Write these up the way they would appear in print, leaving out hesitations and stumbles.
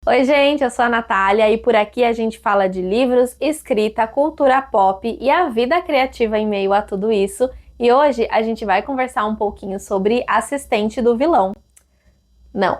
Oi, gente, eu sou a Natália e por aqui a gente fala de livros, escrita, cultura pop e a vida criativa em meio a tudo isso. E hoje a gente vai conversar um pouquinho sobre Assistente do Vilão. Não.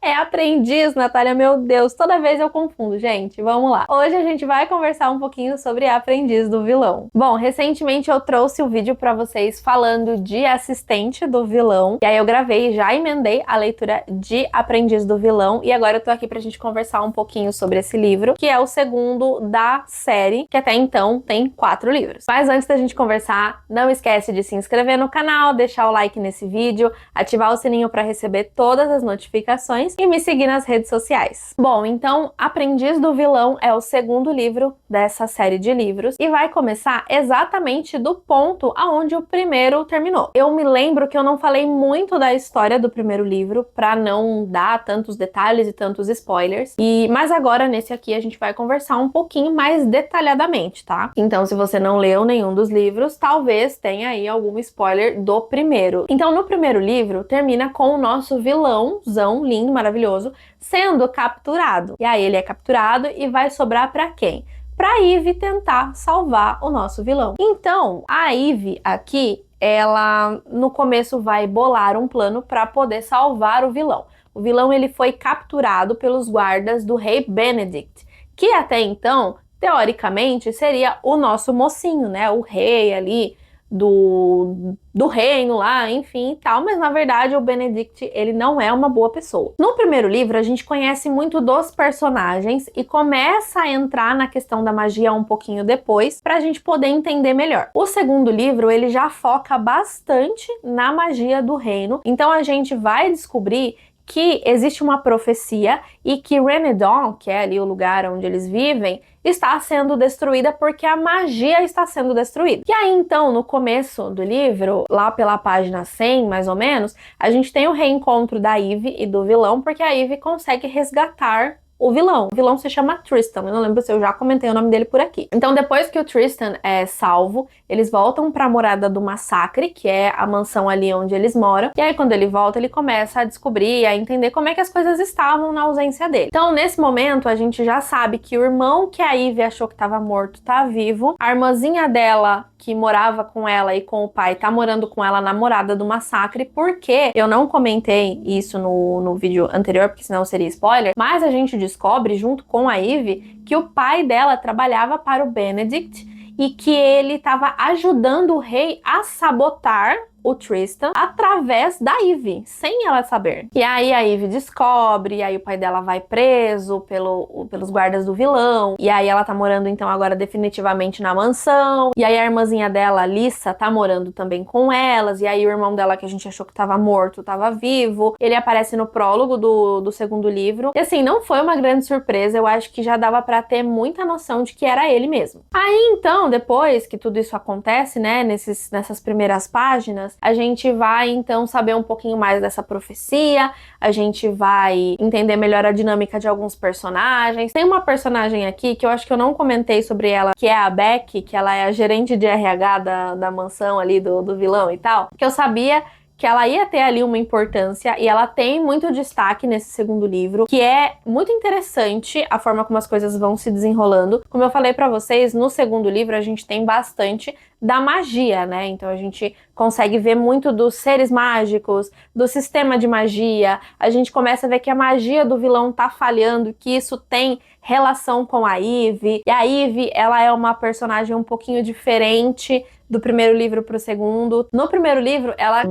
É Aprendiz, Natália, meu Deus, toda vez eu confundo, gente. Vamos lá. Hoje a gente vai conversar um pouquinho sobre Aprendiz do Vilão. Bom, recentemente eu trouxe o vídeo pra vocês falando de Assistente do Vilão. E aí eu gravei, já emendei a leitura de Aprendiz do Vilão. E agora eu tô aqui pra gente conversar um pouquinho sobre esse livro, que é o segundo da série, que até então tem 4 livros. Mas antes da gente conversar, não esquece de se inscrever no canal, deixar o like nesse vídeo, ativar o sininho pra receber todas as notificações e me seguir nas redes sociais. Bom, então Aprendiz do Vilão é o segundo livro dessa série de livros e vai começar exatamente do ponto aonde o primeiro terminou. Eu me lembro que eu não falei muito da história do primeiro livro para não dar tantos detalhes e tantos spoilers, mas agora nesse aqui a gente vai conversar um pouquinho mais detalhadamente, tá? Então se você não leu nenhum dos livros, talvez tenha aí algum spoiler do primeiro. Então no primeiro livro termina com o nosso vilãozão lindo, maravilhoso, sendo capturado. E aí ele é capturado e vai sobrar pra quem? Pra Ivy tentar salvar o nosso vilão. Então, a Ivy aqui, ela no começo vai bolar um plano para poder salvar o vilão. O vilão ele foi capturado pelos guardas do rei Benedict, que até então, teoricamente, seria o nosso mocinho, né? O rei ali do reino lá, enfim e tal, mas na verdade o Benedict, ele não é uma boa pessoa. No primeiro livro, a gente conhece muito dos personagens e começa a entrar na questão da magia um pouquinho depois, pra gente poder entender melhor. O segundo livro, ele já foca bastante na magia do reino, então a gente vai descobrir que existe uma profecia e que Renedon, que é ali o lugar onde eles vivem, está sendo destruída porque a magia está sendo destruída. E aí então, no começo do livro, lá pela página 100, mais ou menos, a gente tem o reencontro da Ivy e do vilão, porque a Ivy consegue resgatar o vilão. O vilão se chama Tristan, eu não lembro se eu já comentei o nome dele por aqui. Então depois que o Tristan é salvo, eles voltam pra morada do Massacre, que é a mansão ali onde eles moram, e aí quando ele volta, ele começa a descobrir, a entender como é que as coisas estavam na ausência dele. Então nesse momento, a gente já sabe que o irmão que a Ivy achou que estava morto tá vivo, a irmãzinha dela, que morava com ela e com o pai, tá morando com ela na morada do Massacre, porque eu não comentei isso no vídeo anterior, porque senão seria spoiler, mas a gente descobre, junto com a Ivy, que o pai dela trabalhava para o Benedict e que ele estava ajudando o rei a sabotar o Tristan através da Ivy, sem ela saber. E aí a Ivy descobre, e aí o pai dela vai preso pelos guardas do vilão, e aí ela tá morando então agora definitivamente na mansão, e aí a irmãzinha dela, Lisa, tá morando também com elas, e aí o irmão dela que a gente achou que tava morto, tava vivo, ele aparece no prólogo do segundo livro, e assim, não foi uma grande surpresa, eu acho que já dava pra ter muita noção de que era ele mesmo. Aí então, depois que tudo isso acontece, né, nessas primeiras páginas, a gente vai então saber um pouquinho mais dessa profecia, a gente vai entender melhor a dinâmica de alguns personagens. Tem uma personagem aqui que eu acho que eu não comentei sobre ela, que é a Becky, que ela é a gerente de RH da mansão ali do vilão e tal, que eu sabia que ela ia ter ali uma importância e ela tem muito destaque nesse segundo livro, que é muito interessante a forma como as coisas vão se desenrolando. Como eu falei pra vocês, no segundo livro a gente tem bastante da magia, né? Então a gente consegue ver muito dos seres mágicos, do sistema de magia, a gente começa a ver que a magia do vilão tá falhando, que isso tem relação com a Ivy, e a Ivy, ela é uma personagem um pouquinho diferente do primeiro livro pro segundo. No primeiro livro, ela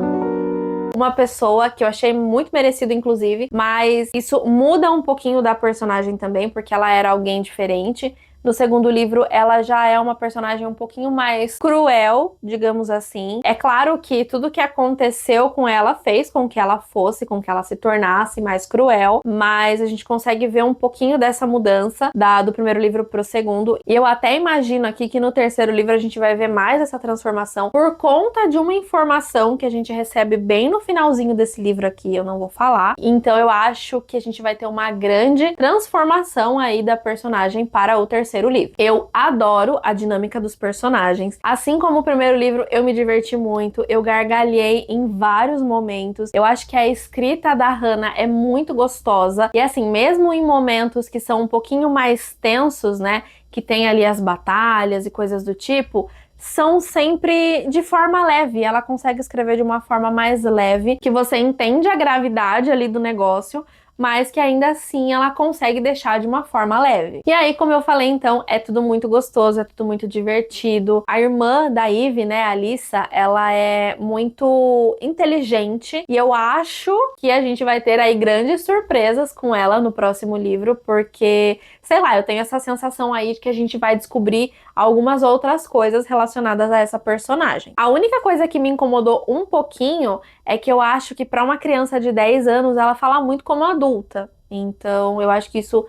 uma pessoa que eu achei muito merecido, inclusive, mas isso muda um pouquinho da personagem também, porque ela era alguém diferente. No segundo livro, ela já é uma personagem um pouquinho mais cruel, digamos assim. É claro que tudo que aconteceu com ela fez com que ela fosse, com que ela se tornasse mais cruel, mas a gente consegue ver um pouquinho dessa mudança do primeiro livro pro segundo. E eu até imagino aqui que no terceiro livro a gente vai ver mais essa transformação por conta de uma informação que a gente recebe bem no finalzinho desse livro aqui, eu não vou falar. Então eu acho que a gente vai ter uma grande transformação aí da personagem para o terceiro terceiro livro. Eu adoro a dinâmica dos personagens. Assim como o primeiro livro, eu me diverti muito, eu gargalhei em vários momentos. Eu acho que a escrita da Hannah é muito gostosa. E assim, mesmo em momentos que são um pouquinho mais tensos, né, que tem ali as batalhas e coisas do tipo, são sempre de forma leve. Ela consegue escrever de uma forma mais leve, que você entende a gravidade ali do negócio, mas que ainda assim ela consegue deixar de uma forma leve. E aí, como eu falei, então, é tudo muito gostoso, é tudo muito divertido. A irmã da Ivy, né, a Alyssa, ela é muito inteligente e eu acho que a gente vai ter aí grandes surpresas com ela no próximo livro, porque, sei lá, eu tenho essa sensação aí de que a gente vai descobrir algumas outras coisas relacionadas a essa personagem. A única coisa que me incomodou um pouquinho é que eu acho que para uma criança de 10 anos ela fala muito como adulta. Então eu acho que isso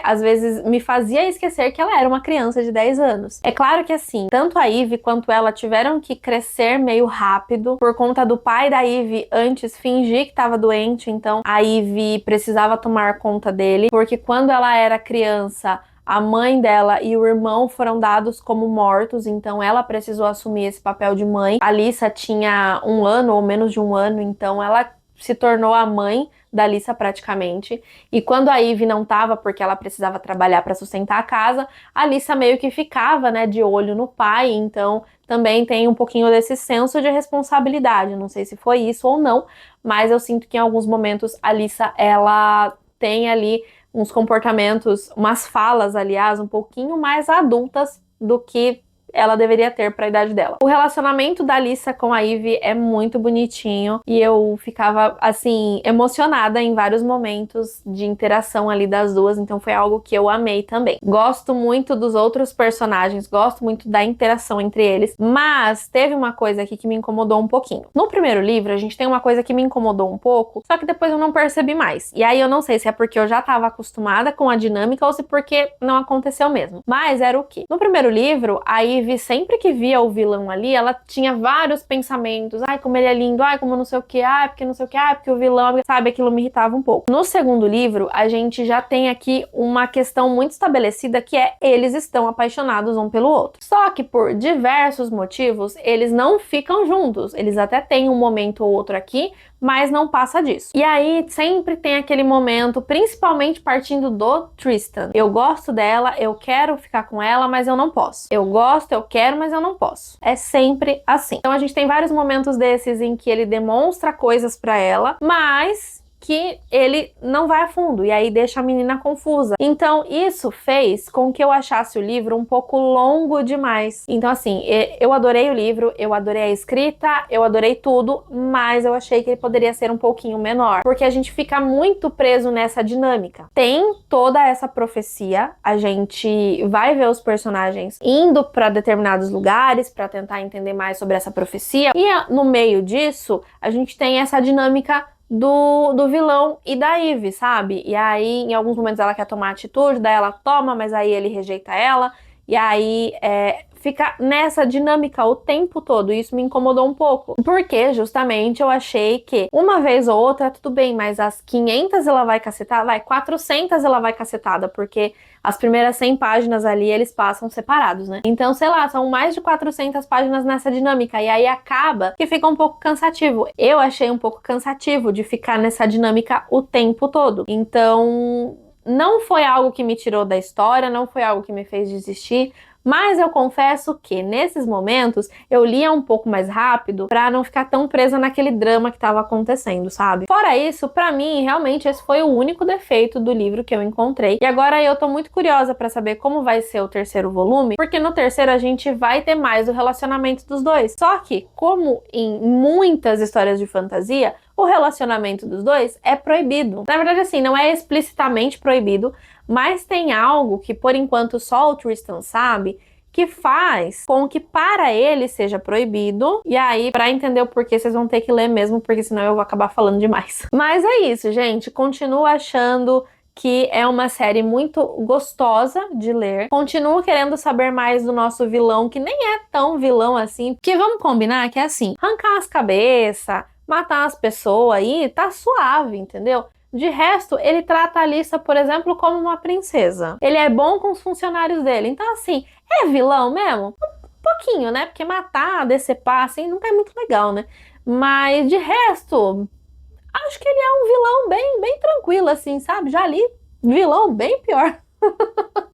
às vezes me fazia esquecer que ela era uma criança de 10 anos. É claro que assim, tanto a Ivy quanto ela tiveram que crescer meio rápido por conta do pai da Ivy antes fingir que estava doente, então a Ivy precisava tomar conta dele, porque quando ela era criança, a mãe dela e o irmão foram dados como mortos, então ela precisou assumir esse papel de mãe. A Alyssa tinha 1 ano ou menos de 1 ano, então ela se tornou a mãe da Alyssa praticamente. E quando a Ivy não tava, porque ela precisava trabalhar para sustentar a casa, a Alyssa meio que ficava, né, de olho no pai, então também tem um pouquinho desse senso de responsabilidade. Não sei se foi isso ou não, mas eu sinto que em alguns momentos a Alyssa, ela tem ali uns comportamentos, umas falas, aliás, um pouquinho mais adultas do que ela deveria ter para a idade dela. O relacionamento da Alyssa com a Ivy é muito bonitinho e eu ficava, assim, emocionada em vários momentos de interação ali das duas, então foi algo que eu amei também. Gosto muito dos outros personagens, gosto muito da interação entre eles, mas teve uma coisa aqui que me incomodou um pouquinho. No primeiro livro, a gente tem uma coisa que me incomodou um pouco, só que depois eu não percebi mais. E aí eu não sei se é porque eu já estava acostumada com a dinâmica ou se porque não aconteceu mesmo. Mas era o quê? No primeiro livro, a Ivy sempre que via o vilão ali, ela tinha vários pensamentos. Ai, como ele é lindo. Ai, como não sei o que. Ai, porque não sei o que. Ai, porque o vilão, sabe? Aquilo me irritava um pouco. No segundo livro, a gente já tem aqui uma questão muito estabelecida, que é eles estão apaixonados um pelo outro. Só que por diversos motivos, eles não ficam juntos. Eles até têm um momento ou outro aqui, mas não passa disso. E aí sempre tem aquele momento, principalmente partindo do Tristan. Eu gosto dela, eu quero ficar com ela, mas eu não posso. Eu gosto, eu quero, mas eu não posso. É sempre assim. Então a gente tem vários momentos desses em que ele demonstra coisas pra ela, mas que ele não vai a fundo, e aí deixa a menina confusa. Então isso fez com que eu achasse o livro um pouco longo demais. Então assim, eu adorei o livro, eu adorei a escrita, eu adorei tudo, mas eu achei que ele poderia ser um pouquinho menor, porque a gente fica muito preso nessa dinâmica. Tem toda essa profecia, a gente vai ver os personagens indo para determinados lugares para tentar entender mais sobre essa profecia, e no meio disso, a gente tem essa dinâmica do vilão e da Ivy, sabe? E aí, em alguns momentos ela quer tomar atitude, daí ela toma, mas aí ele rejeita ela, e aí fica nessa dinâmica o tempo todo, e isso me incomodou um pouco, porque justamente eu achei que uma vez ou outra tudo bem, mas as 500 ela vai cacetar, 400 ela vai cacetada, porque as primeiras 100 páginas ali eles passam separados, né? Então, sei lá, são mais de 400 páginas nessa dinâmica, e aí acaba que fica um pouco cansativo. Eu achei um pouco cansativo de ficar nessa dinâmica o tempo todo. Então, não foi algo que me tirou da história, não foi algo que me fez desistir, mas eu confesso que nesses momentos eu lia um pouco mais rápido pra não ficar tão presa naquele drama que tava acontecendo, sabe? Fora isso, pra mim, realmente esse foi o único defeito do livro que eu encontrei. E agora eu tô muito curiosa pra saber como vai ser o terceiro volume, porque no terceiro a gente vai ter mais o relacionamento dos dois. Só que, como em muitas histórias de fantasia, o relacionamento dos dois é proibido. Na verdade, assim, não é explicitamente proibido, mas tem algo que, por enquanto, só o Tristan sabe, que faz com que para ele seja proibido. E aí, para entender o porquê, vocês vão ter que ler mesmo, porque senão eu vou acabar falando demais. Mas é isso, gente. Continuo achando que é uma série muito gostosa de ler. Continuo querendo saber mais do nosso vilão, que nem é tão vilão assim. Que vamos combinar que é assim, arrancar as cabeças, matar as pessoas aí, tá suave, entendeu? De resto, ele trata a Alissa, por exemplo, como uma princesa. Ele é bom com os funcionários dele. Então, assim, é vilão mesmo? Um pouquinho, né? Porque matar, decepar, assim, não é muito legal, né? Mas, de resto, acho que ele é um vilão bem tranquilo, assim, sabe? Já li vilão bem pior.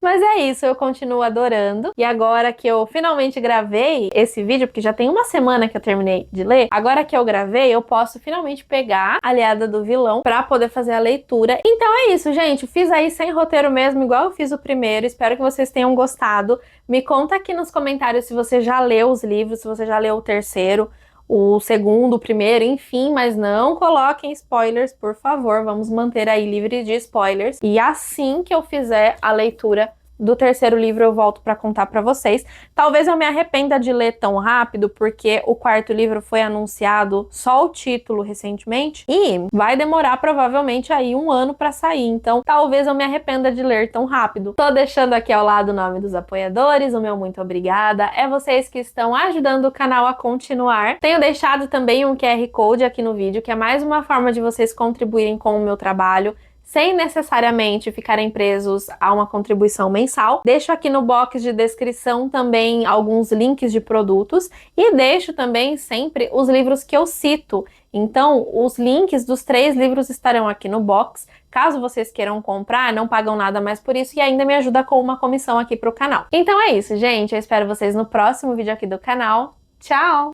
Mas é isso, eu continuo adorando. E agora que eu finalmente gravei esse vídeo, porque já tem uma semana que eu terminei de ler, agora que eu gravei, eu posso finalmente pegar a Aliada do Vilão pra poder fazer a leitura. Então é isso, gente. Fiz aí sem roteiro mesmo, igual eu fiz o primeiro. Espero que vocês tenham gostado. Me conta aqui nos comentários se você já leu os livros, se você já leu o terceiro, o segundo, o primeiro, enfim, mas não coloquem spoilers, por favor, vamos manter aí livre de spoilers. E assim que eu fizer a leitura do terceiro livro, eu volto para contar para vocês. Talvez eu me arrependa de ler tão rápido, porque o quarto livro foi anunciado só o título recentemente, e vai demorar provavelmente aí 1 ano para sair, então talvez eu me arrependa de ler tão rápido. Tô deixando aqui ao lado o nome dos apoiadores, o meu muito obrigada, é vocês que estão ajudando o canal a continuar. Tenho deixado também um QR Code aqui no vídeo, que é mais uma forma de vocês contribuírem com o meu trabalho, sem necessariamente ficarem presos a uma contribuição mensal. Deixo aqui no box de descrição também alguns links de produtos e deixo também sempre os livros que eu cito. Então, os links dos 3 livros estarão aqui no box. Caso vocês queiram comprar, não pagam nada mais por isso e ainda me ajuda com uma comissão aqui pro canal. Então é isso, gente. Eu espero vocês no próximo vídeo aqui do canal. Tchau!